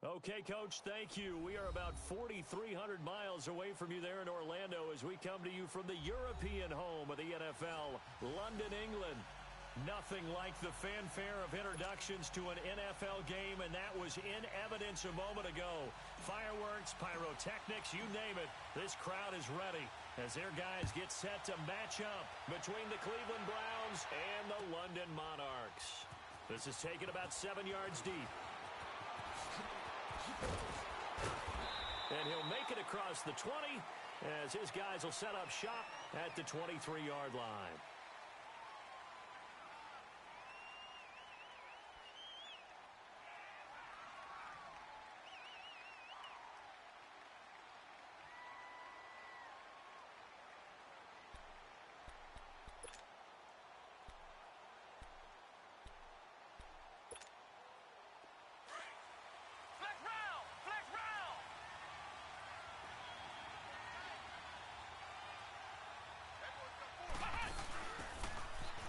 Okay, Coach, thank you. We are about 4,300 miles away from you there in Orlando as we come to you from the European home of the NFL, London, England. Nothing like the fanfare of introductions to an NFL game, and that was in evidence a moment ago. Fireworks, pyrotechnics, you name it. This crowd is ready as their guys get set to match up between the Cleveland Browns and the London Monarchs. This is taken about 7 yards deep. And he'll make it across the 20 as his guys will set up shop at the 23-yard line.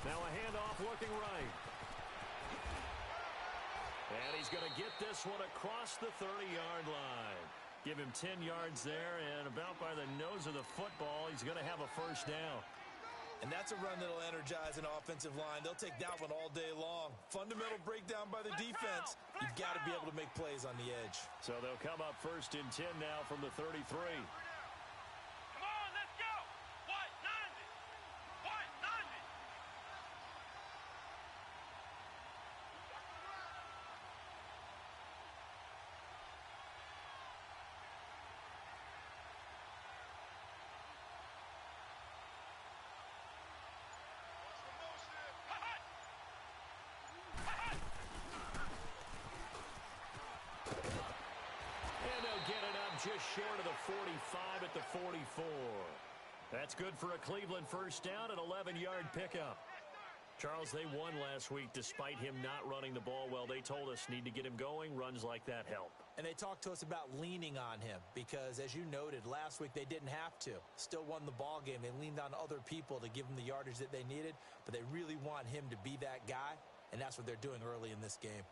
Now a handoff looking right. And he's going to get this one across the 30-yard line. Give him 10 yards there, and about by the nose of the football, he's going to have a first down. And that's a run that'll energize an offensive line. They'll take that one all day long. Fundamental breakdown by the defense. You've got to be able to make plays on the edge. So they'll come up 1st and 10 now from the 33. Get it up just short of the 45 at the 44. That's good for a Cleveland first down, an 11-yard pickup. Charles, they won last week despite him not running the ball well. They told us need to get him going. Runs like that help. And they talked to us about leaning on him because, as you noted, last week they didn't have to. Still won the ball game. They leaned on other people to give them the yardage that they needed, but they really want him to be that guy, and that's what they're doing early in this game.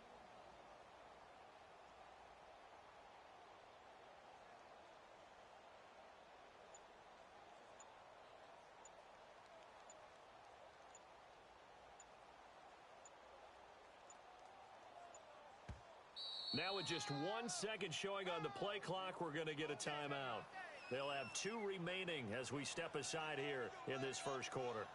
Now with just 1 second showing on the play clock, we're going to get a timeout. They'll have 2 remaining as we step aside here in this first quarter.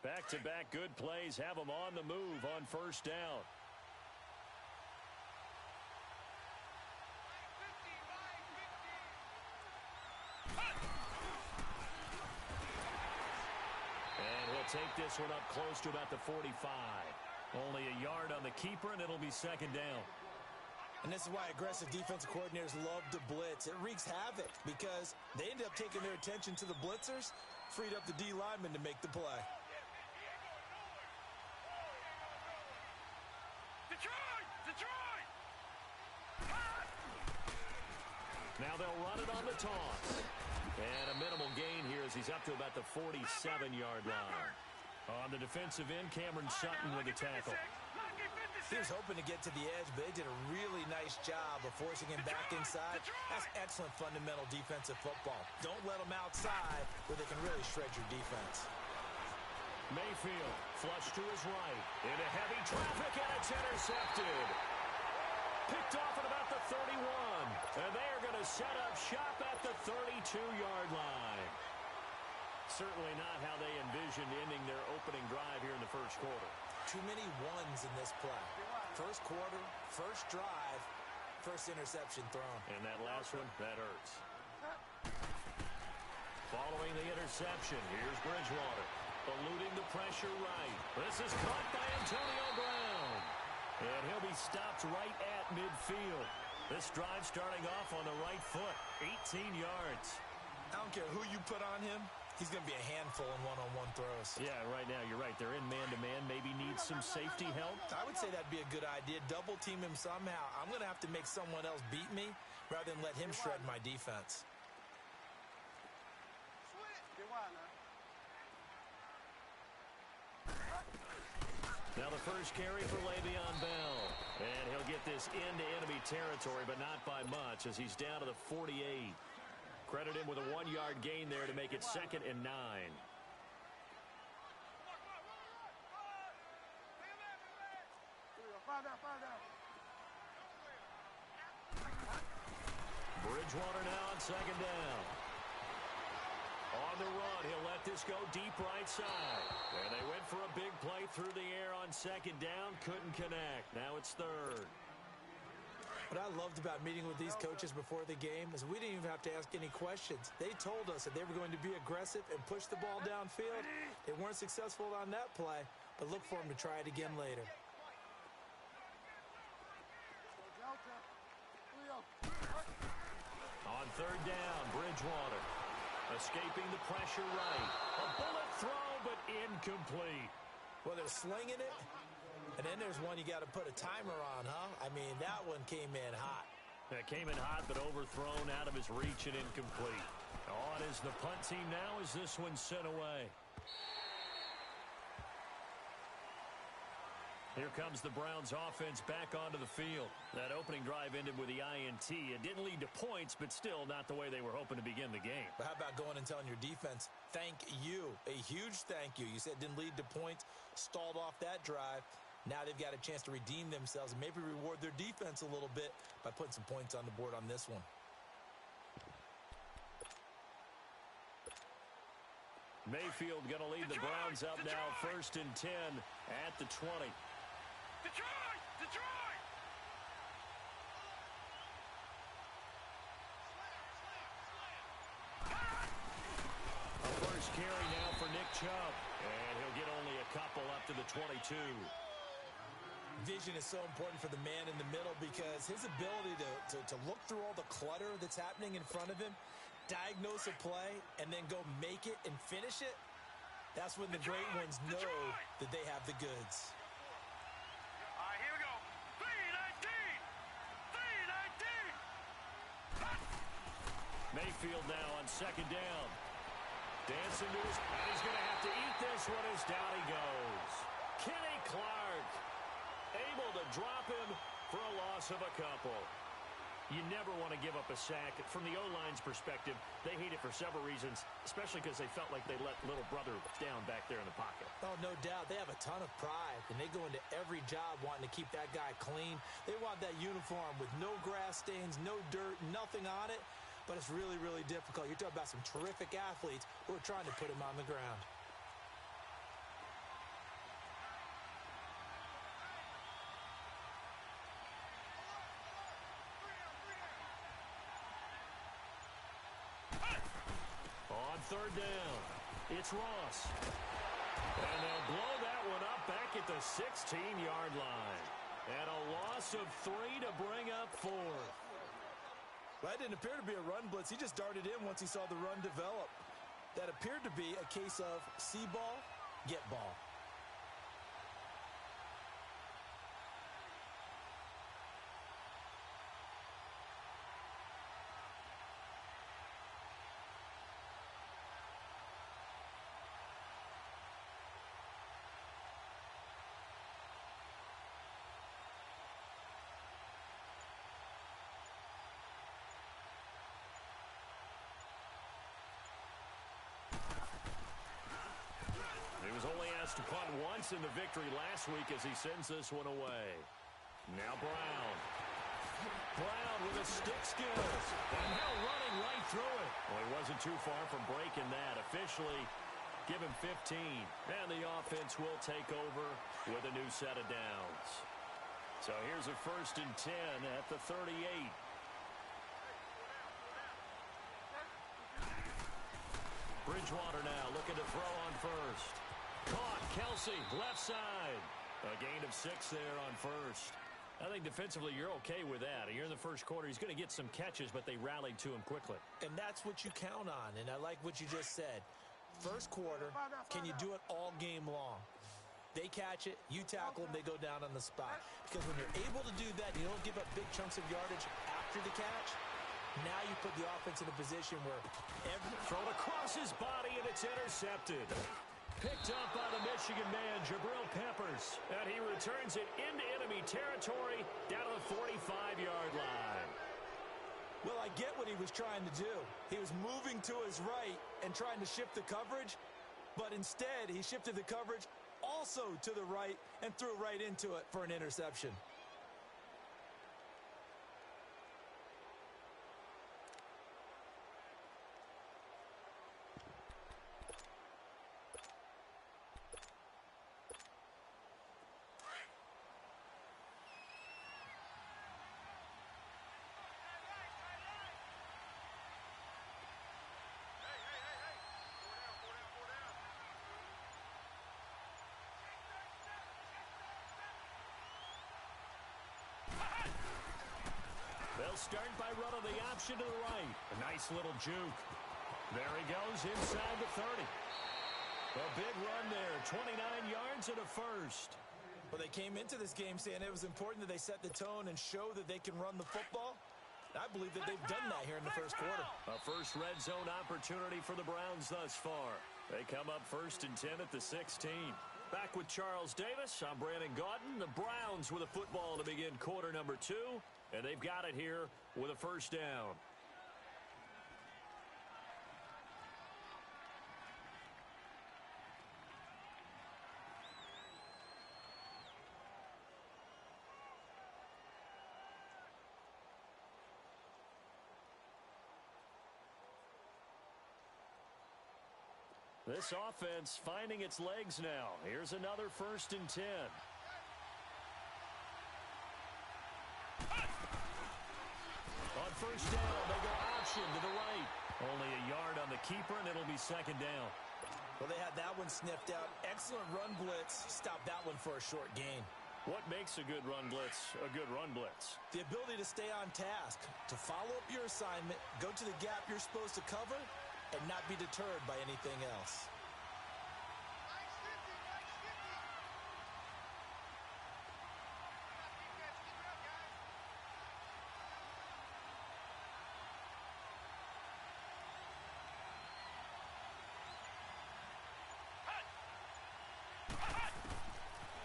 Back-to-back good plays have them on the move on first down. And he'll take this one up close to about the 45. Only a yard on the keeper, and it'll be second down. And this is why aggressive defensive coordinators love to blitz. It wreaks havoc because they end up taking their attention to the blitzers, freed up the D lineman to make the play. Now they'll run it on the toss. And a minimal gain here as he's up to about the 47-yard line. On the defensive end, Cameron Sutton with the tackle. He was hoping to get to the edge, but they did a really nice job of forcing him back inside. That's excellent fundamental defensive football. Don't let them outside where they can really shred your defense. Mayfield, flush to his right. Into heavy traffic, and it's intercepted. Picked off at about the 31. And they are going to set up shop at the 32-yard line. Certainly not how they envisioned ending their opening drive here in the first quarter. Too many ones in this play. First quarter, first drive, first interception thrown. And that last one, that hurts. Following the interception, here's Bridgewater. Eluding the pressure right. This is caught by Antonio Brown. And he'll be stopped right at midfield. This drive starting off on the right foot, 18 yards. I don't care who you put on him. He's going to be a handful in one-on-one throws. Yeah, right now, you're right. They're in man-to-man. Maybe needs some safety help. I would say that'd be a good idea. Double team him somehow. I'm going to have to make someone else beat me rather than let him shred my defense. Now the first carry for Le'Veon Bell. And he'll get this into enemy territory, but not by much as he's down to the 48. Credit him with a 1-yard gain there to make it 2nd and 9. Bridgewater now on 2nd down. On the run, he'll let this go deep right side. And they went for a big play through the air on 2nd down. Couldn't connect. Now it's 3rd. What I loved about meeting with these coaches before the game is we didn't even have to ask any questions. They told us that they were going to be aggressive and push the ball downfield. They weren't successful on that play, but look for them to try it again later. On 3rd down, Bridgewater. Escaping the pressure right. A bullet throw, but incomplete. Well, they're slinging it. And then there's one you got to put a timer on, huh? I mean, that one came in hot. That came in hot, but overthrown out of his reach and incomplete. On is the punt team now as this one's sent away. Here comes the Browns offense back onto the field. That opening drive ended with the INT. It didn't lead to points, but still not the way they were hoping to begin the game. But how about going and telling your defense, thank you, a huge thank you. You said it didn't lead to points, stalled off that drive. Now they've got a chance to redeem themselves and maybe reward their defense a little bit by putting some points on the board on this one. Mayfield going to lead the Browns up now, 1st and 10 at the 20. Detroit! Detroit! A first carry now for Nick Chubb. And he'll get only a couple up to the 22. Vision is so important for the man in the middle because his ability to look through all the clutter that's happening in front of him, diagnose a play, and then go make it and finish it, that's when the great ones know that they have the goods. All right, here we go. 319! 319! Mayfield now on 2nd down. Dancing to his, and he's going to have to eat this one as down he goes. Kenny Clark able to drop him for a loss of a couple. You never want to give up a sack. From the O-line's perspective, they hate it for several reasons, especially because they felt like they let little brother down back there in the pocket. Oh, no doubt. They have a ton of pride, and they go into every job wanting to keep that guy clean. They want that uniform with no grass stains, no dirt, nothing on it, but it's really, really difficult. You're talking about some terrific athletes who are trying to put him on the ground. On 3rd down, it's Ross. And they'll blow that one up back at the 16-yard line. And a loss of 3 to bring up 4th. Well, that didn't appear to be a run blitz. He just darted in once he saw the run develop. That appeared to be a case of see ball, get ball. He was only asked to punt once in the victory last week as he sends this one away. Now Brown. Brown with a stick skills. And now running right through it. Well, he wasn't too far from breaking that. Officially, give him 15. And the offense will take over with a new set of downs. So here's a 1st and 10 at the 38. Bridgewater now looking to throw on first. Caught. Kelsey, left side. A gain of 6 there on first. I think defensively you're okay with that. You're in the first quarter. He's going to get some catches, but they rallied to him quickly. And that's what you count on, and I like what you just said. first quarter, can you do it all game long? They catch it, you tackle them, they go down on the spot. Because when you're able to do that, you don't give up big chunks of yardage after the catch. Now you put the offense in a position where thrown across his body, and it's intercepted. Picked up by the Michigan man, Jabril Peppers. And he returns it into enemy territory down to the 45-yard line. Well, I get what he was trying to do. He was moving to his right and trying to shift the coverage, but instead he shifted the coverage also to the right and threw right into it for an interception. They'll start by running the option to the right. A nice little juke. There he goes inside the 30. A big run there, 29 yards and a first. Well, they came into this game saying it was important that they set the tone and show that they can run the football. I believe that they've done that here in the first quarter. A first red zone opportunity for the Browns thus far. They come up 1st and 10 at the 16. Back with Charles Davis, I'm Brandon Gaudin. The Browns with a football to begin quarter number 2. And they've got it here with a first down. This offense finding its legs now. Here's another 1st and 10. On first down, they go option to the right. Only a yard on the keeper, and it'll be 2nd down. Well, they had that one sniffed out. Excellent run blitz. Stopped that one for a short gain. What makes a good run blitz a good run blitz? The ability to stay on task, to follow up your assignment, go to the gap you're supposed to cover, and not be deterred by anything else.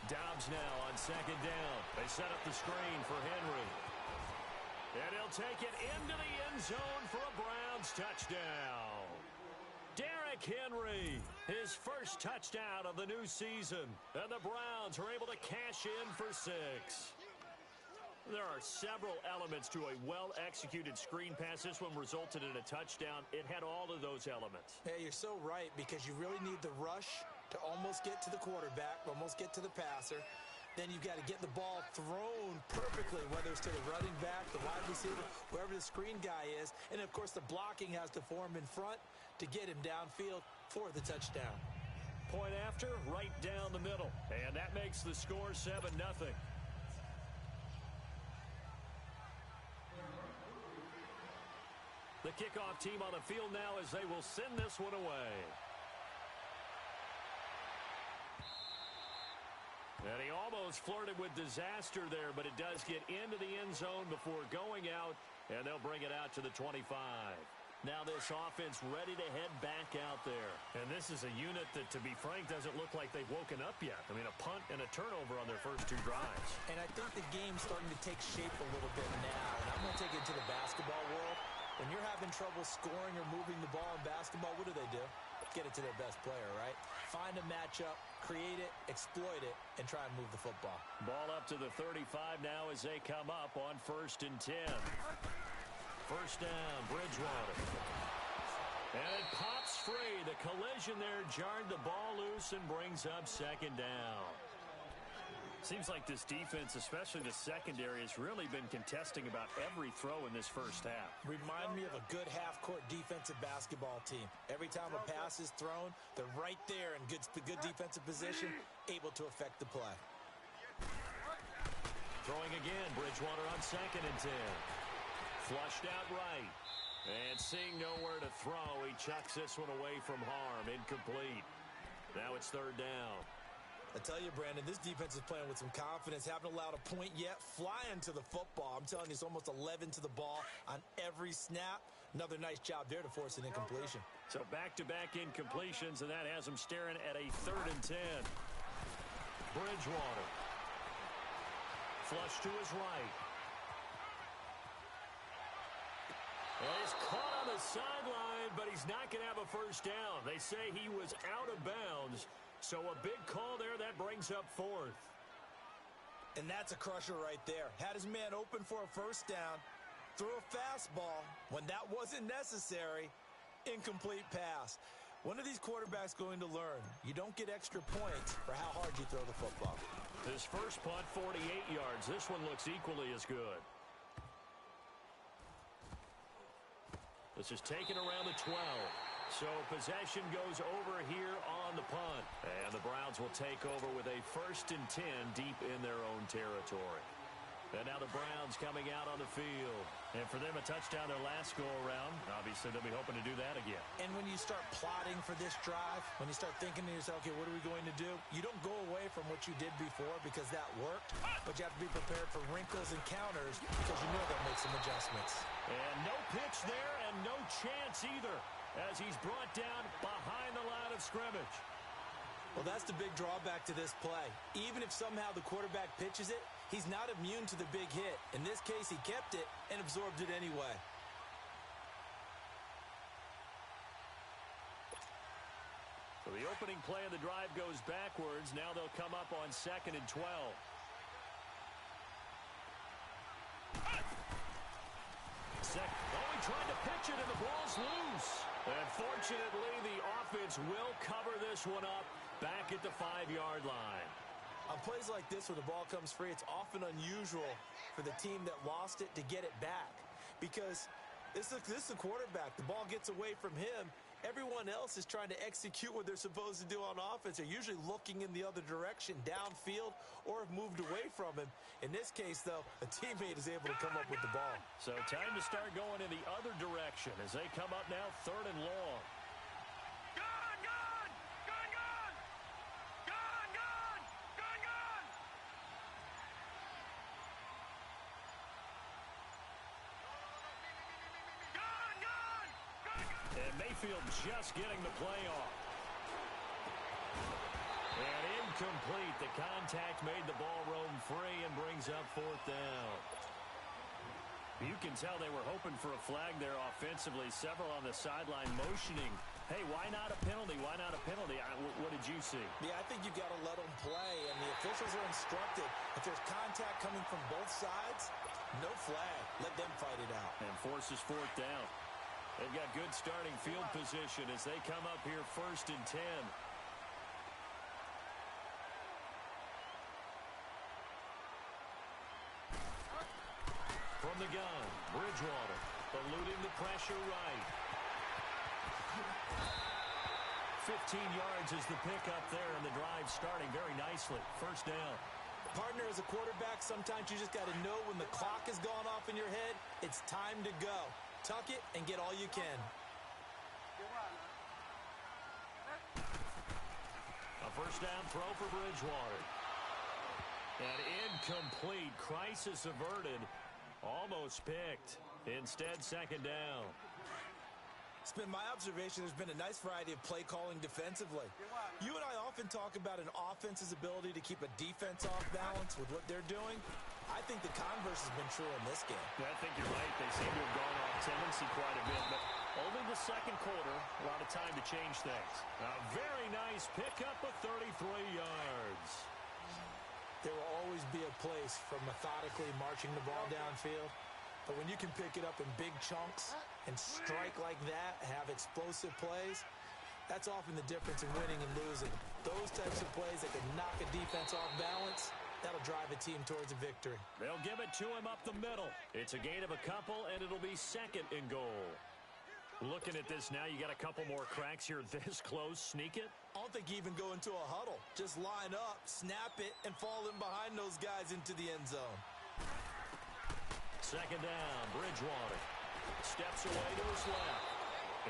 Dobbs now on 2nd down. They set up the screen for Henry. And he'll take it into the end zone for a Browns touchdown. Derrick Henry, his first touchdown of the new season. And the Browns are able to cash in for 6. There are several elements to a well-executed screen pass. This one resulted in a touchdown. It had all of those elements. Yeah, you're so right, because you really need the rush to almost get to the quarterback, almost get to the passer. Then you've got to get the ball thrown perfectly, whether it's to the running back, the wide receiver, wherever the screen guy is. And, of course, the blocking has to form in front to get him downfield for the touchdown. Point after, right down the middle. And that makes the score 7-0. The kickoff team on the field now as they will send this one away. And he almost flirted with disaster there, but it does get into the end zone before going out, and they'll bring it out to the 25. Now this offense ready to head back out there. And this is a unit that, to be frank, doesn't look like they've woken up yet. I mean, a punt and a turnover on their first 2 drives. And I think the game's starting to take shape a little bit now. And I'm going to take it to the basketball world. When you're having trouble scoring or moving the ball in basketball, what do? Get it to their best player, right? Find a matchup, create it, exploit it, and try and move the football. Ball up to the 35 now as they come up on 1st and 10. First down, Bridgewater. And it pops free. The collision there jarred the ball loose and brings up 2nd down. Seems like this defense, especially the secondary, has really been contesting about every throw in this first half. Remind me of a good half-court defensive basketball team. Every time a pass is thrown, they're right there in good defensive position, able to affect the play. Throwing again, Bridgewater on 2nd and 10. Flushed out right. And seeing nowhere to throw, he chucks this one away from harm. Incomplete. Now it's third down. I tell you, Brandon, this defense is playing with some confidence. Haven't allowed a point yet. Flying to the football. I'm telling you, it's almost 11 to the ball on every snap. Another nice job there to force an incompletion. So back-to-back incompletions, and that has him staring at a 3rd and 10. Bridgewater. Flush to his right. And he's caught on the sideline, but he's not going to have a first down. They say he was out of bounds. So a big call there. That brings up 4th. And that's a crusher right there. Had his man open for a first down. Threw a fastball when that wasn't necessary. Incomplete pass. When are these quarterbacks going to learn? You don't get extra points for how hard you throw the football. His first punt, 48 yards. This one looks equally as good. This is taken around the 12. So possession goes over here on the punt. And the Browns will take over with a 1st and 10 deep in their own territory. And now the Browns coming out on the field. And for them, a touchdown their last go-around. Obviously, they'll be hoping to do that again. And when you start plotting for this drive, when you start thinking to yourself, okay, what are we going to do? You don't go away from what you did before because that worked. But you have to be prepared for wrinkles and counters because you know they'll make some adjustments. And no pitch there and no chance either as he's brought down behind the line of scrimmage. Well, that's the big drawback to this play. Even if somehow the quarterback pitches it, he's not immune to the big hit. In this case, he kept it and absorbed it anyway. So the opening play of the drive goes backwards. Now they'll come up on 2nd and 12. Oh, he tried to pitch it, and the ball's loose. And fortunately, the offense will cover this one up back at the 5-yard line. On plays like this where the ball comes free, it's often unusual for the team that lost it to get it back. Because this is the quarterback. The ball gets away from him. Everyone else is trying to execute what they're supposed to do on offense. They're usually looking in the other direction, downfield, or have moved away from him. In this case, though, a teammate is able to come up with the ball. So time to start going in the other direction as they come up now 3rd and long. Gone, gone! Gone, gone! Gone, gone! Gone, gone! Gone, gone! Gone, gone! And Mayfield just getting the play off. And incomplete. The contact made the ball roam free and brings up 4th down. You can tell they were hoping for a flag there offensively. Several on the sideline motioning. Hey, why not a penalty? Why not a penalty? What did you see? Yeah, I think you've got to let them play, and the officials are instructed. If there's contact coming from both sides, no flag. Let them fight it out. And forces 4th down. They've got good starting field position as they come up here 1st and 10. From the gun, Bridgewater eluding the pressure right. 15 yards is the pickup there, and the drive starting very nicely. 1st down. Partner, as a quarterback, sometimes you just got to know when the clock has gone off in your head, it's time to go. Tuck it and get all you can. A 1st down throw for Bridgewater. And incomplete. Crisis averted. Almost picked. Instead, 2nd down. It's been my observation there's been a nice variety of play calling defensively. You and I often talk about an offense's ability to keep a defense off balance with what they're doing. I think the converse has been true in this game. Yeah, I think you're right. They seem to have gone off tendency quite a bit, but only the 2nd quarter, a lot of time to change things. A very nice pickup of 33 yards. There will always be a place for methodically marching the ball downfield. But when you can pick it up in big chunks and strike like that, have explosive plays, that's often the difference in winning and losing. Those types of plays that can knock a defense off balance, that'll drive a team towards a victory. They'll give it to him up the middle. It's a gain of a couple, and it'll be 2nd and goal. Looking at this now, you got a couple more cracks here this close. Sneak it? I don't think you even go into a huddle. Just line up, snap it, and fall in behind those guys into the end zone. 2nd down, Bridgewater. Steps away to his left.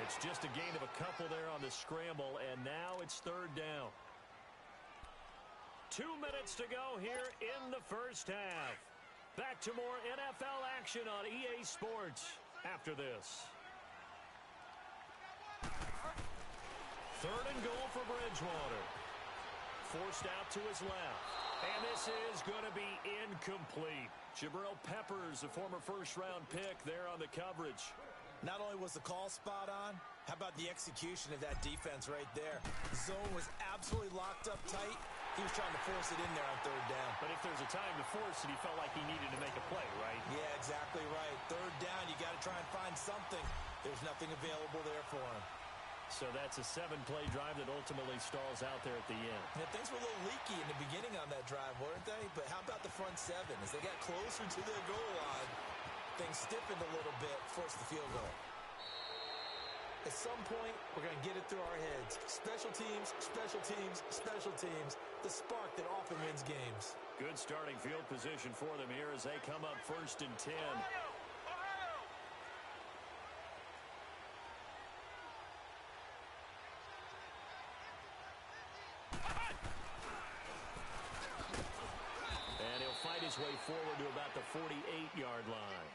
It's just a gain of a couple there on the scramble, and now it's third down. 2 minutes to go here in the first half. Back to more NFL action on EA Sports after this. Third and goal for Bridgewater. Forced out to his left. And this is going to be incomplete. Jabril Peppers, a former first-round pick there on the coverage. Not only was the call spot on, how about the execution of that defense right there? Zone was absolutely locked up tight. He was trying to force it in there on third down. But if there's a time to force it, he felt like he needed to make a play, right? Yeah, exactly right. Third down, you got to try and find something. There's nothing available there for him. So that's a 7-play drive that ultimately stalls out there at the end. Yeah, things were a little leaky in the beginning on that drive, weren't they? But how about the front seven? As they got closer to their goal line, things stiffened a little bit, forced the field goal. At some point, we're going to get it through our heads. Special teams, special teams, special teams. The spark that often wins games. Good starting field position for them here as they come up first and 10. And he'll fight his way forward to about the 48-yard line.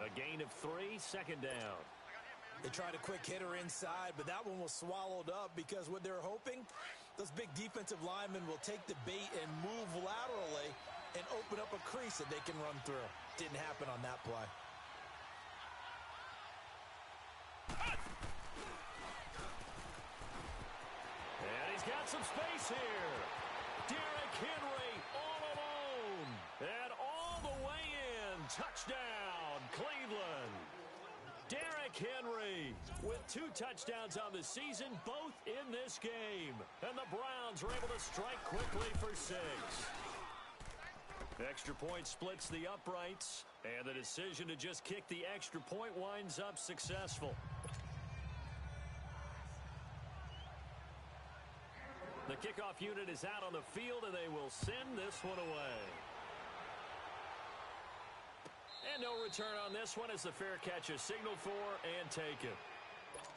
A gain of 3, second down. They tried a quick hitter inside, but that one was swallowed up because what they're hoping, those big defensive linemen will take the bait and move laterally and open up a crease that they can run through. Didn't happen on that play. And he's got some space here. Derrick Henry all alone. And all the way in. Touchdown, Cleveland. Derrick Henry with 2 touchdowns on the season, both in this game. And the Browns are able to strike quickly for 6. Extra point splits the uprights, and the decision to just kick the extra point winds up successful. The kickoff unit is out on the field, and they will send this one away. And no return on this one as the fair catch is signaled for and taken.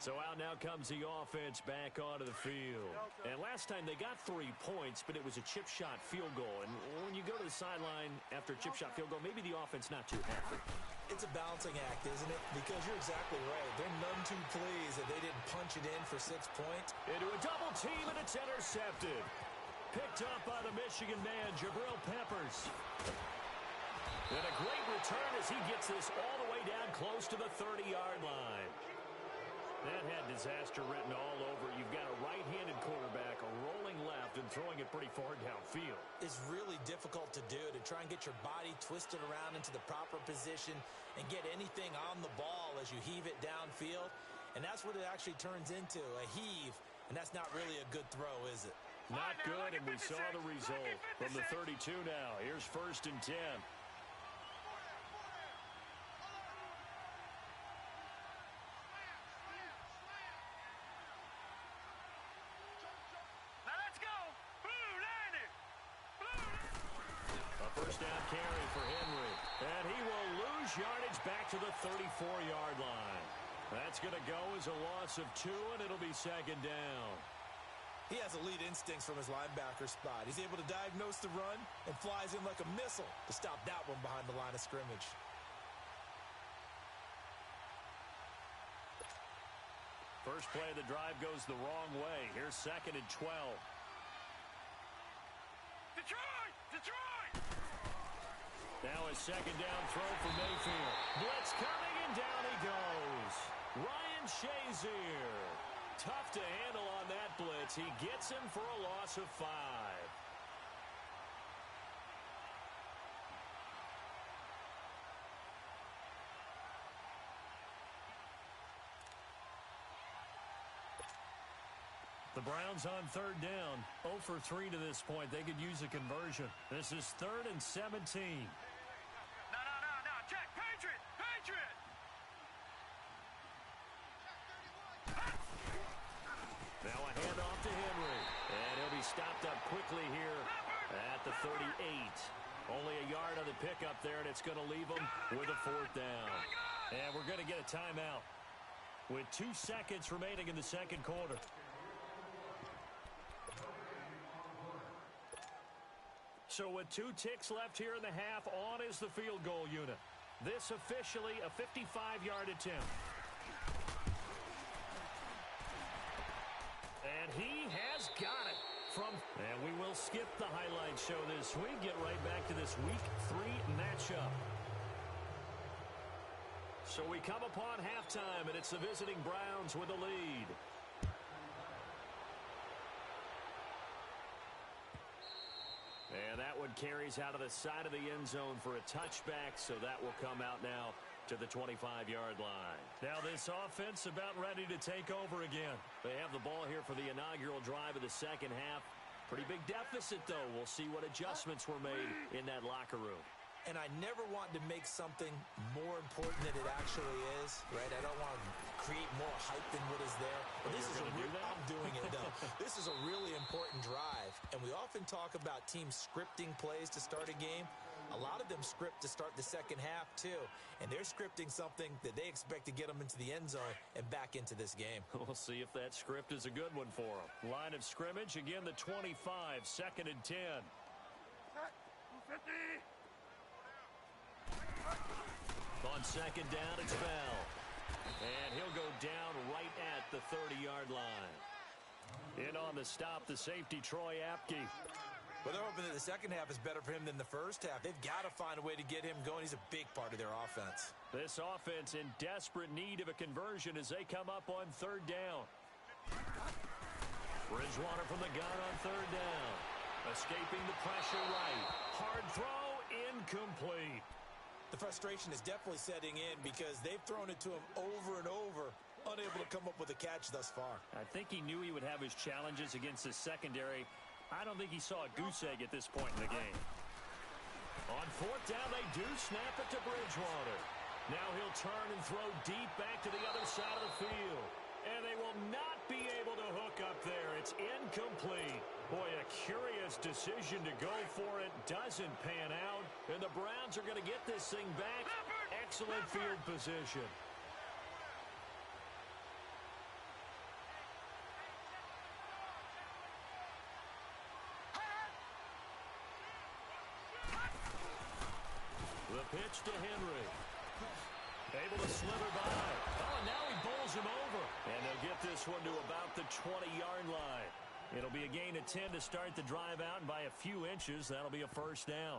So out now comes the offense back onto the field. And last time they got 3 points, but it was a chip shot field goal. And when you go to the sideline after a chip shot field goal, maybe the offense not too happy. It's a balancing act, isn't it? Because you're exactly right. They're none too pleased that they didn't punch it in for 6 points. Into a double team, and it's intercepted. Picked up by the Michigan man, Jabril Peppers. And a great return as he gets this all the way down close to the 30-yard line. That had disaster written all over. You've got a right-handed quarterback, a rolling left, and throwing it pretty far downfield. It's really difficult to do, to try and get your body twisted around into the proper position and get anything on the ball as you heave it downfield. And that's what it actually turns into, a heave. And that's not really a good throw, is it? Not good, and we saw the result from the 32 now. Here's first and 10. First down carry for Henry. And he will lose yardage back to the 34-yard line. That's going to go as a loss of 2, and it'll be second down. He has elite instincts from his linebacker spot. He's able to diagnose the run and flies in like a missile to stop that one behind the line of scrimmage. First play of the drive goes the wrong way. Here's second and 12. Detroit! Detroit! Now a second down throw for Mayfield. Blitz coming, and down he goes. Ryan Shazier. Tough to handle on that blitz. He gets him for a loss of 5. The Browns on third down. 0 for 3 to this point. They could use a conversion. This is third and 17. No. Check. Patriot! Patriot! Now a handoff to Henry. And he'll be stopped up quickly here at the 38. Only a yard on the pickup there, and it's going to leave him with a 4th down. And we're going to get a timeout with 2 seconds remaining in the second quarter. So with 2 ticks left here in the half, on is the field goal unit. This officially a 55-yard attempt. And he has got it. And we will skip the highlight show this week. Get right back to this Week 3 matchup. So we come upon halftime, and it's the visiting Browns with the lead. And that one carries out of the side of the end zone for a touchback, so that will come out now to the 25-yard line. Now this offense about ready to take over again. They have the ball here for the inaugural drive of the second half. Pretty big deficit, though. We'll see what adjustments were made in that locker room. And I never want to make something more important than it actually is, right? I don't want to create more hype than what is there. But this is I'm doing it, though. This is a really important drive. And we often talk about teams scripting plays to start a game. A lot of them script to start the second half, too. And they're scripting something that they expect to get them into the end zone and back into this game. We'll see if that script is a good one for them. Line of scrimmage, again, the 25, 2nd and 10. 250. On second down, it's Bell. And he'll go down right at the 30-yard line. In on the stop, the safety, Troy Apke. Well, they're hoping that the second half is better for him than the first half. They've got to find a way to get him going. He's a big part of their offense. This offense in desperate need of a conversion as they come up on 3rd down. Bridgewater from the gun on 3rd down. Escaping the pressure right. Hard throw, incomplete. The frustration is definitely setting in because they've thrown it to him over and over, unable to come up with a catch thus far. I think he knew he would have his challenges against his secondary. I don't think he saw a goose egg at this point in the game. On 4th down, they do snap it to Bridgewater. Now he'll turn and throw deep back to the other side of the field. And they will not be able to hook up there. It's incomplete. Boy, a curious decision to go for it. Doesn't pan out. And the Browns are going to get this thing back. Excellent field position. The pitch to Henry. Able to slither by. Oh, and now he bowls him over. And they'll get this one to about the 20-yard line. It'll be a gain of 10 to start the drive out, and by a few inches, that'll be a first down.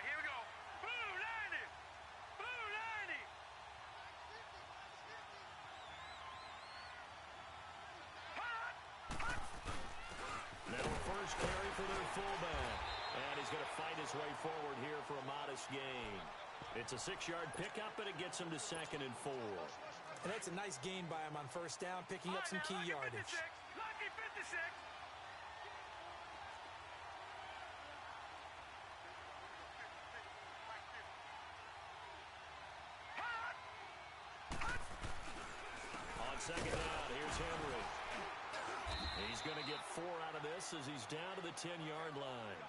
Here we go. Blue 90. Blue 90. Now a first carry for their fullback. And he's going to fight his way forward here for a modest gain. It's a 6-yard pickup, and it gets him to 2nd and 4. And that's a nice gain by him on 1st down, picking up some key yardage. Lucky 56. On 2nd down, here's Henry. He's going to get 4 out of this as he's down to the 10-yard line.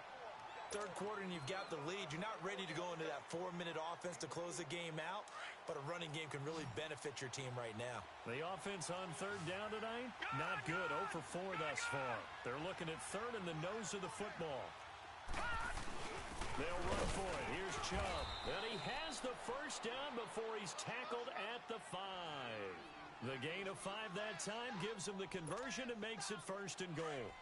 3rd quarter and you've got the lead. You're not ready to go into that 4-minute offense to close the game out, but a running game can really benefit your team right now. The offense on 3rd down tonight, not good. 0 for 4 thus far. They're looking at 3rd in the nose of the football. They'll run for it. Here's Chubb. And he has the first down before he's tackled at the 5. The gain of 5 that time gives him the conversion and makes it 1st and goal.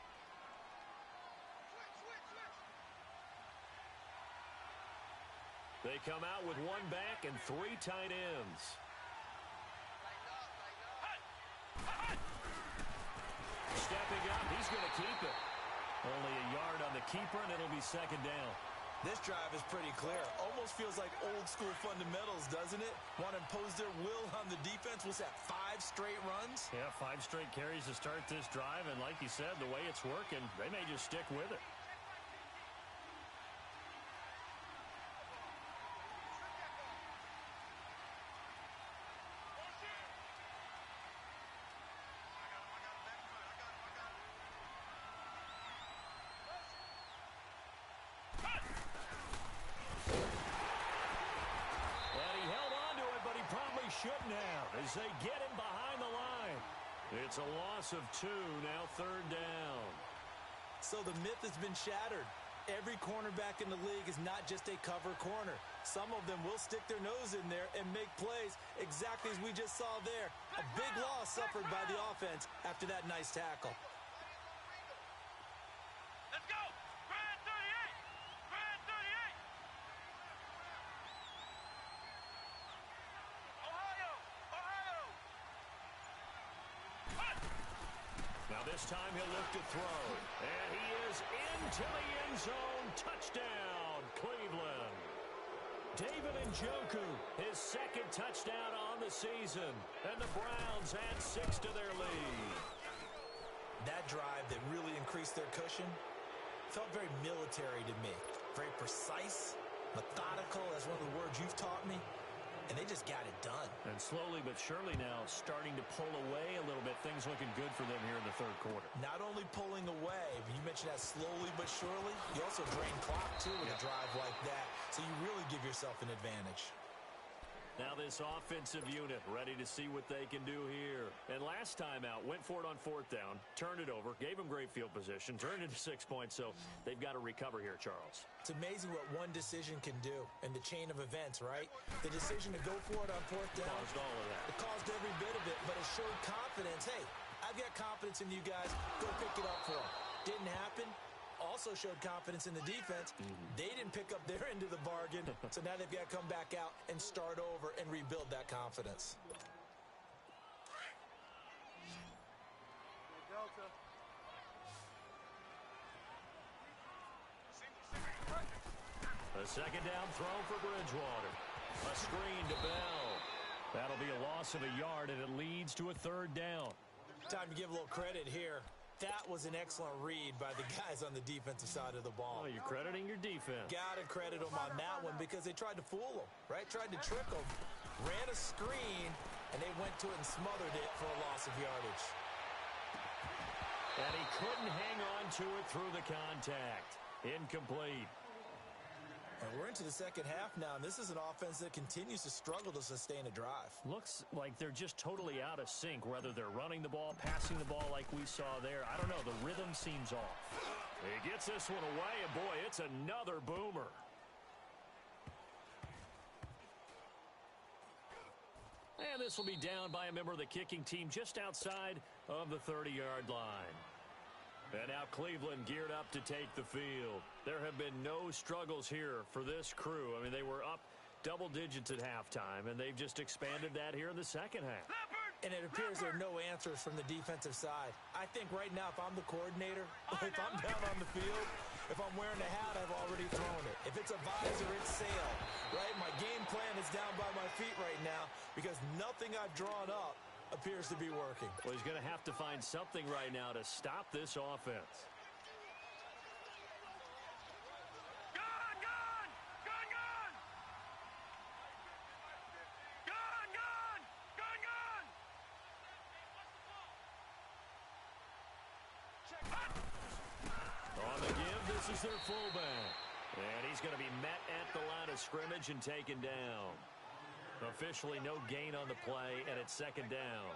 They come out with 1 back and 3 tight ends. Stepping up, he's going to keep it. Only a yard on the keeper, and it'll be 2nd down. This drive is pretty clear. Almost feels like old school fundamentals, doesn't it? Want to impose their will on the defense. Was that 5 straight runs? Yeah, 5 straight carries to start this drive, and like you said, the way it's working, they may just stick with it. shouldn't have as they get him behind the line. It's a loss of 2, now 3rd down. So the myth has been shattered. Every cornerback in the league is not just a cover corner. Some of them will stick their nose in there and make plays exactly as we just saw there. A big loss suffered by the offense after that nice tackle. Let's go! Grand 38! Grand 38! Ohio! Ohio! Hut! Now this time he'll look to throw. And he is into the end zone. Touchdown, Cleveland. David Njoku, his 2nd touchdown on the season. And the Browns add 6 to their lead. That drive that really increased their cushion felt very military to me. Very precise, methodical, that's one of the words you've taught me. And they just got it done. And slowly but surely now starting to pull away a little bit. Things looking good for them here in the 3rd quarter. Not only pulling away, but you mentioned that slowly but surely. You also drain clock, too, with a drive like that. So you really give yourself an advantage. Now this offensive unit ready to see what they can do here. And last time out, went for it on 4th down, turned it over, gave them great field position, turned it to 6 points, so they've got to recover here, Charles. It's amazing what one decision can do in the chain of events, right? The decision to go for it on 4th down. Caused all of that. It caused every bit of it, but it showed confidence. Hey, I've got confidence in you guys. Go pick it up for them. Didn't happen. Also showed confidence in the defense. They didn't pick up their end of the bargain, so now they've got to come back out and start over and rebuild that confidence. A 2nd down throw for Bridgewater. A screen to Bell. That'll be a loss of a yard, and it leads to a 3rd down. Time to give a little credit here. That was an excellent read by the guys on the defensive side of the ball. Oh, you're crediting your defense. Got to credit them on that one because they tried to fool them, right? Tried to trick them, ran a screen, and they went to it and smothered it for a loss of yardage. And he couldn't hang on to it through the contact. Incomplete. And we're into the 2nd half now, and this is an offense that continues to struggle to sustain a drive. Looks like they're just totally out of sync, whether they're running the ball, passing the ball like we saw there. I don't know. The rhythm seems off. He gets this one away, and boy, it's another boomer. And this will be down by a member of the kicking team just outside of the 30-yard line. And now Cleveland geared up to take the field. There have been no struggles here for this crew. I mean, they were up double digits at halftime, and they've just expanded that here in the 2nd half. And it appears there are no answers from the defensive side. I think right now, if I'm the coordinator, if I'm down on the field, if I'm wearing a hat, I've already thrown it. If it's a visor, it's sail, right? My game plan is down by my feet right now because nothing I've drawn up appears to be working. Well, he's going to have to find something right now to stop this offense. Gone! Gone! Gone! Gone! Gone! Gone! Gone! Gone! On the give, this is their fullback. And he's going to be met at the line of scrimmage and taken down. Officially no gain on the play, and it's 2nd down.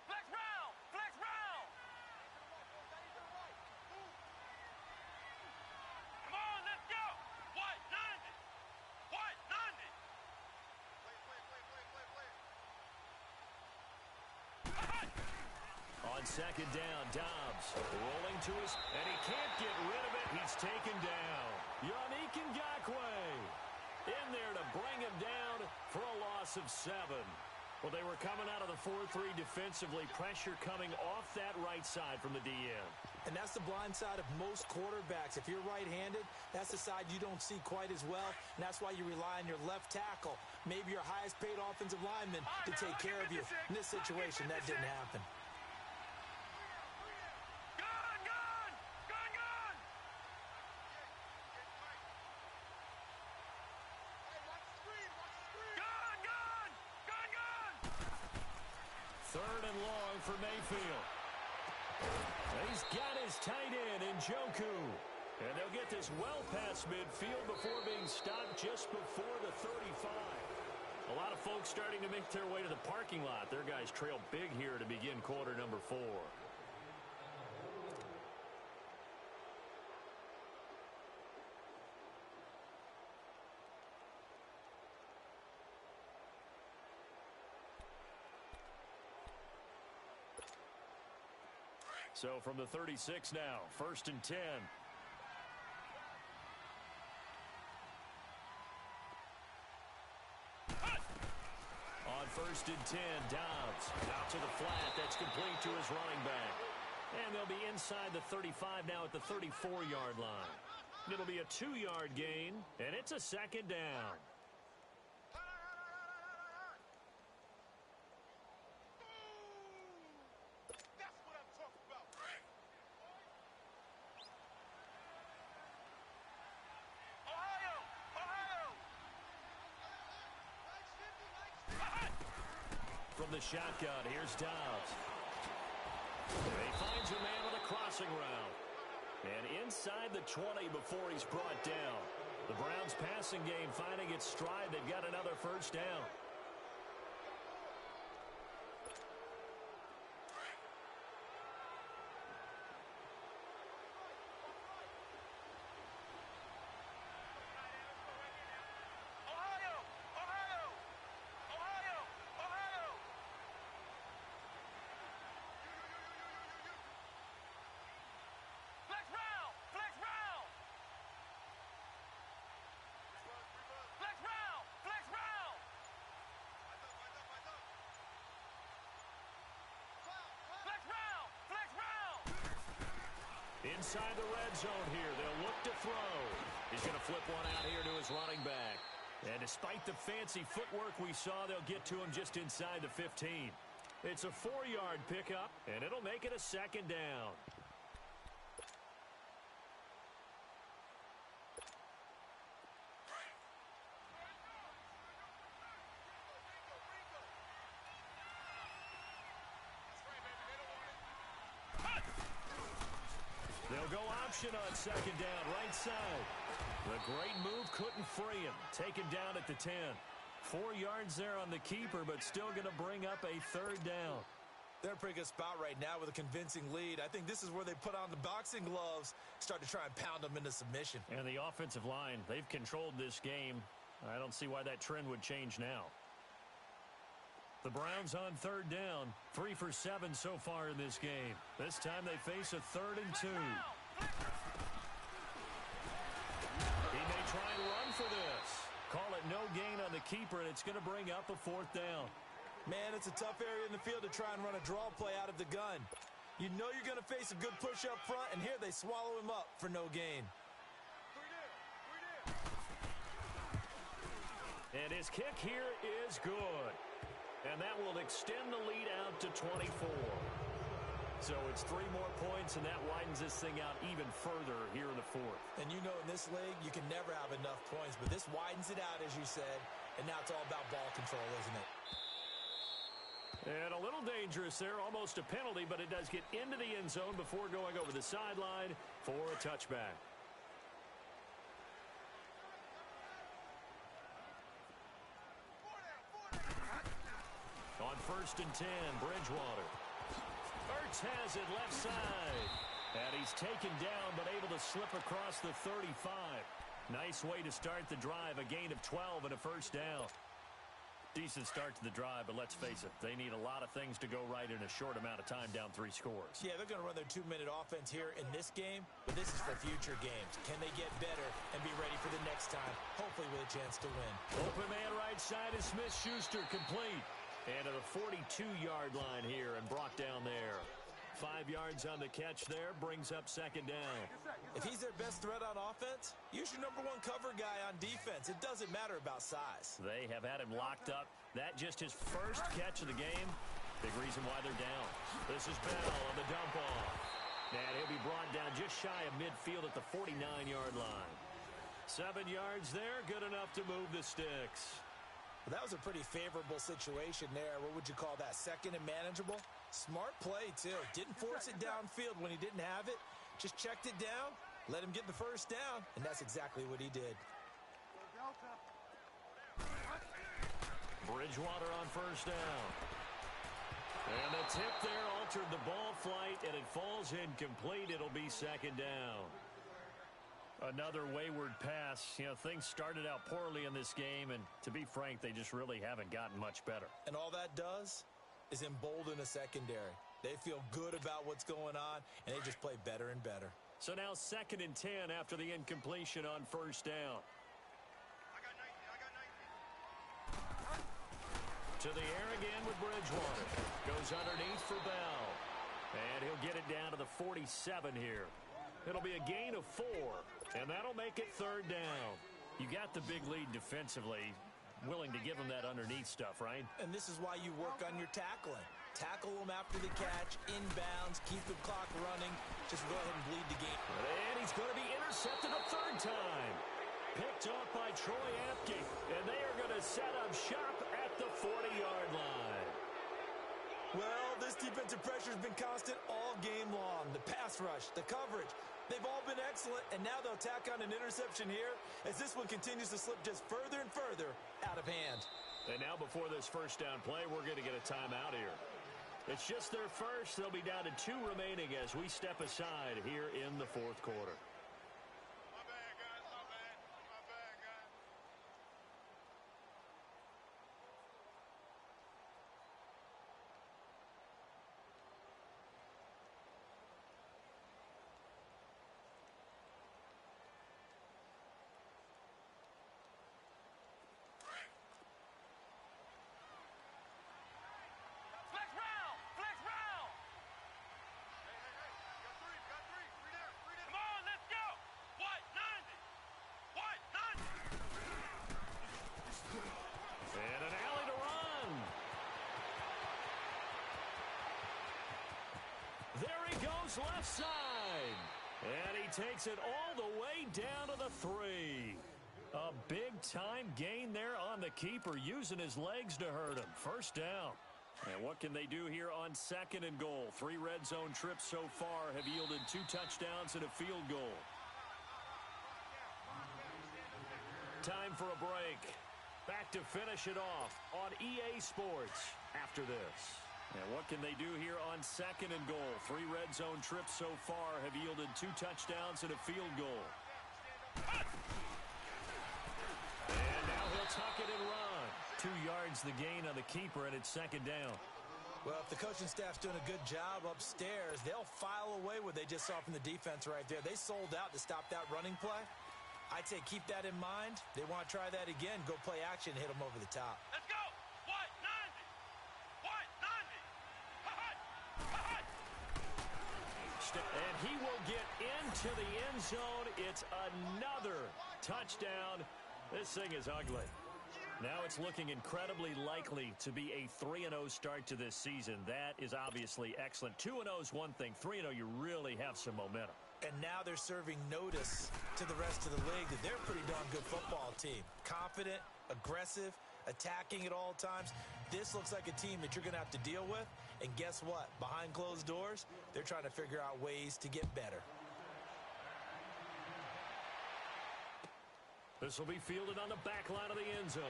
Flex round! Flex round! Come on, let's go! White, 90! White, 90! On 2nd down, Dobbs rolling to his, and he can't get rid of it. He's taken down. Yannick Ngakoue in there to bring him down for a loss of 7. Well, they were coming out of the 4-3 defensively. Pressure coming off that right side from the DN. And that's the blind side of most quarterbacks. If you're right-handed, that's the side you don't see quite as well. And that's why you rely on your left tackle, maybe your highest-paid offensive lineman, to take care of you. In this situation, that didn't happen. Gone! Gone! Gone! Gone! Gone! Gone! Gone! Gone! Third and long for Mayfield. He's got his tight end in Njoku. And they'll get this well past midfield before being stopped just before the 35. A lot of folks starting to make their way to the parking lot. Their guys trail big here to begin quarter number 4. So from the 36 now, 1st and 10. On 1st and 10, Dobbs out to the flat. That's complete to his running back. And they'll be inside the 35 now at the 34-yard line. It'll be a 2-yard gain, and it's a 2nd down. From the shotgun, here's Dobbs. He finds a man with a crossing route. And inside the 20 before he's brought down. The Browns' passing game finding its stride. They've got another 1st down. Inside the red zone here. They'll look to throw. He's going to flip one out here to his running back. And despite the fancy footwork we saw, they'll get to him just inside the 15. It's a 4-yard pickup, and it'll make it a 2nd down. They'll go option on 2nd down, right side. The great move couldn't free him. Taken down at the 10. 4 yards there on the keeper, but still going to bring up a 3rd down. They're in a pretty good spot right now with a convincing lead. I think this is where they put on the boxing gloves, start to try and pound them into submission. And the offensive line, they've controlled this game. I don't see why that trend would change now. The Browns on 3rd down, 3 for 7 so far in this game. This time they face a 3rd and 2. He may try and run for this. Call it no gain on the keeper, and it's going to bring up a 4th down. Man, it's a tough area in the field to try and run a draw play out of the gun. You know you're going to face a good push up front, and here they swallow him up for no gain. And his kick here is good. And that will extend the lead out to 24. So it's 3 more points, and that widens this thing out even further here in the 4th. And you know in this league, you can never have enough points, but this widens it out, as you said, and now it's all about ball control, isn't it? And a little dangerous there, almost a penalty, but it does get into the end zone before going over the sideline for a touchback. On 1st and 10, Bridgewater. Ertz has it left side. And he's taken down, but able to slip across the 35. Nice way to start the drive. A gain of 12 and a 1st down. Decent start to the drive, but let's face it, they need a lot of things to go right in a short amount of time, down 3 scores. Yeah, they're going to run their 2-minute offense here in this game, but this is for future games. Can they get better and be ready for the next time, hopefully with a chance to win? Open man right side is Smith-Schuster, complete. And to the 42-yard line here and brought down there. 5 yards on the catch there, brings up 2nd down. If he's their best threat on offense, use your #1 cover guy on defense. It doesn't matter about size. They have had him locked up. That just his first catch of the game. Big reason why they're down. This is Bell on the dump off. And he'll be brought down just shy of midfield at the 49-yard line. 7 yards there, good enough to move the sticks. Well, that was a pretty favorable situation there. What would you call that? Second and manageable? Smart play, too. Didn't force it downfield when he didn't have it. Just checked it down, let him get the first down, and that's exactly what he did. Bridgewater on first down. And the tip there altered the ball flight, and it falls incomplete. It'll be second down. Another wayward pass. You know, things started out poorly in this game, and to be frank, they just really haven't gotten much better. And all that does is embolden a secondary. They feel good about what's going on, and they just play better and better. So now 2nd and 10 after the incompletion on first down. To the air again with Bridgewater. Goes underneath for Bell. And he'll get it down to the 47 here. It'll be a gain of 4, and that'll make it 3rd down. You got the big lead defensively. Willing to give him that underneath stuff, right? And this is why you work on your tackling. Tackle them after the catch, inbounds, keep the clock running. Just go ahead and bleed the game. And he's going to be intercepted a 3rd time. Picked off by Troy Apke, and they are going to set up shop at the 40-yard line. Well, this defensive pressure has been constant all game long. The pass rush, the coverage, they've all been excellent, and now they'll tack on an interception here as this one continues to slip just further and further out of hand. And now before this first down play, we're going to get a timeout here. It's just their first. They'll be down to 2 remaining as we step aside here in the 4th quarter. Left side, and he takes it all the way down to the 3. A big-time gain there on the keeper, using his legs to hurt him. First down. And what can they do here on 2nd and goal? 3 red zone trips so far have yielded 2 touchdowns and a field goal. Time for a break. Back to finish it off on EA Sports after this. And what can they do here on 2nd and goal? 3 red zone trips so far have yielded 2 touchdowns and a field goal. And now he'll tuck it and run. 2 yards the gain on the keeper, and it's 2nd down. Well, if the coaching staff's doing a good job upstairs, they'll file away what they just saw from the defense right there. They sold out to stop that running play. I'd say keep that in mind. They want to try that again. Go play action, hit them over the top. Let's go! And he will get into the end zone. It's another touchdown. This thing is ugly. Now it's looking incredibly likely to be a 3-0 start to this season. That is obviously excellent. 2-0 is one thing. 3-0, you really have some momentum. And now they're serving notice to the rest of the league that they're a pretty darn good football team. Confident, aggressive, attacking at all times. This looks like a team that you're going to have to deal with. And guess what? Behind closed doors, they're trying to figure out ways to get better. This will be fielded on the back line of the end zone.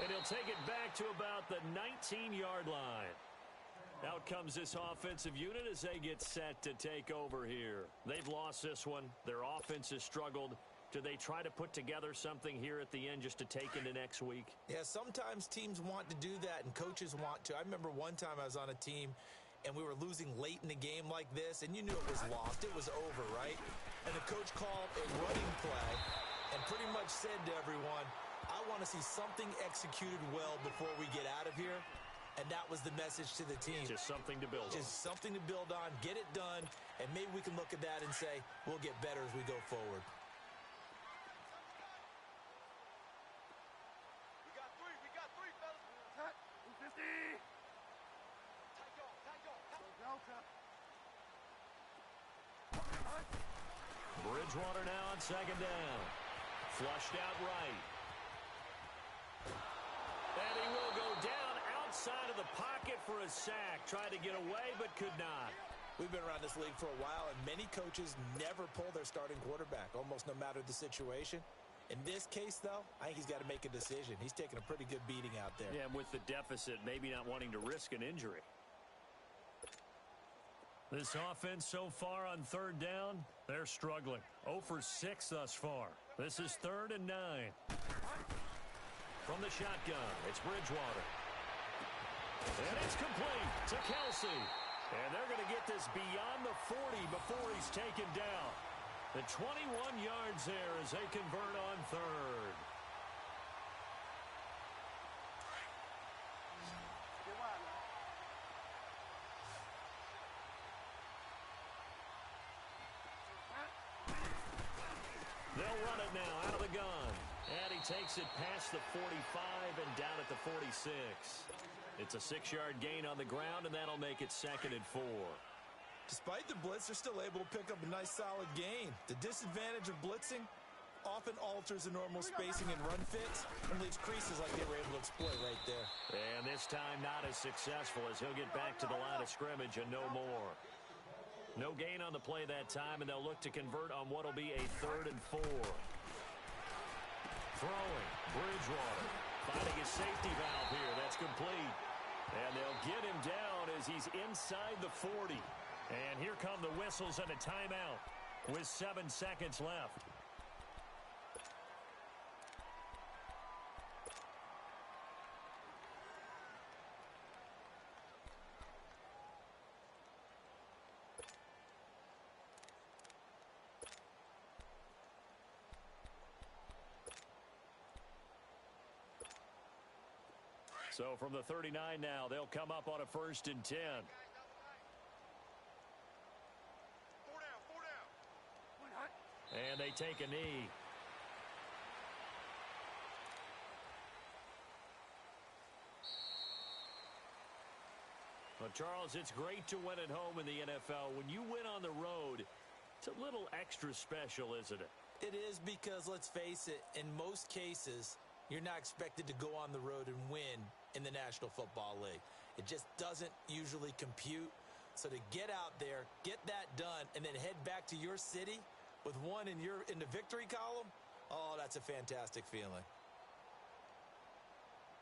And he'll take it back to about the 19-yard line. Out comes this offensive unit as they get set to take over here. They've lost this one. Their offense has struggled. Do they try to put together something here at the end just to take into next week? Yeah, sometimes teams want to do that and coaches want to. I remember one time I was on a team and we were losing late in the game like this, and you knew it was lost. It was over, right? And the coach called a running play and pretty much said to everyone, I want to see something executed well before we get out of here. And that was the message to the team. Just something to build on. Just something to build on, get it done, and maybe we can look at that and say, we'll get better as we go forward. Bridgewater now on 2nd down. Flushed out right. And he will go down outside of the pocket for a sack. Tried to get away, but could not. We've been around this league for a while, and many coaches never pull their starting quarterback, almost no matter the situation. In this case, though, I think he's got to make a decision. He's taking a pretty good beating out there. Yeah, and with the deficit, maybe not wanting to risk an injury. This offense so far on third down, they're struggling. 0 for 6 thus far. This is 3rd and 9. From the shotgun, it's Bridgewater. And it's complete to Kelsey. And they're going to get this beyond the 40 before he's taken down. The 21 yards there as they convert on 3rd. They'll run it now out of the gun. And he takes it past the 45 and down at the 46. It's a 6-yard gain on the ground, and that'll make it 2nd and 4. Despite the blitz, they're still able to pick up a nice, solid gain. The disadvantage of blitzing often alters the normal spacing and run fits and leaves creases like they were able to exploit right there. And this time not as successful as he'll get back to the line of scrimmage and no more. No gain on the play that time, and they'll look to convert on what will be a 3rd and 4. Throwing, Bridgewater, finding his safety valve here. That's complete. And they'll get him down as he's inside the 40. And here come the whistles and a timeout with 7 seconds left. So from the 39 now, they'll come up on a 1st and 10. 4 down. And they take a knee. Well, Charles, it's great to win at home in the NFL. When you win on the road, it's a little extra special, isn't it? It is because, let's face it, in most cases, you're not expected to go on the road and win in the National Football League. It just doesn't usually compute. So to get out there, get that done, and then head back to your city with one in the victory column, oh, that's a fantastic feeling.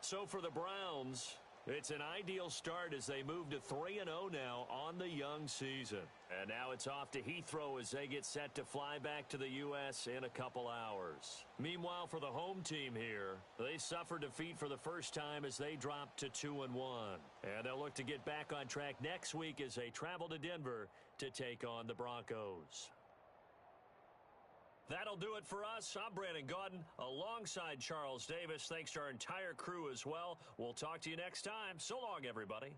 So for the Browns, it's an ideal start as they move to 3-0 now on the young season. And now it's off to Heathrow as they get set to fly back to the U.S. in a couple hours. Meanwhile, for the home team here, they suffered defeat for the first time as they dropped to 2-1. And they'll look to get back on track next week as they travel to Denver to take on the Broncos. That'll do it for us. I'm Brandon Gaudin alongside Charles Davis. Thanks to our entire crew as well. We'll talk to you next time. So long, everybody.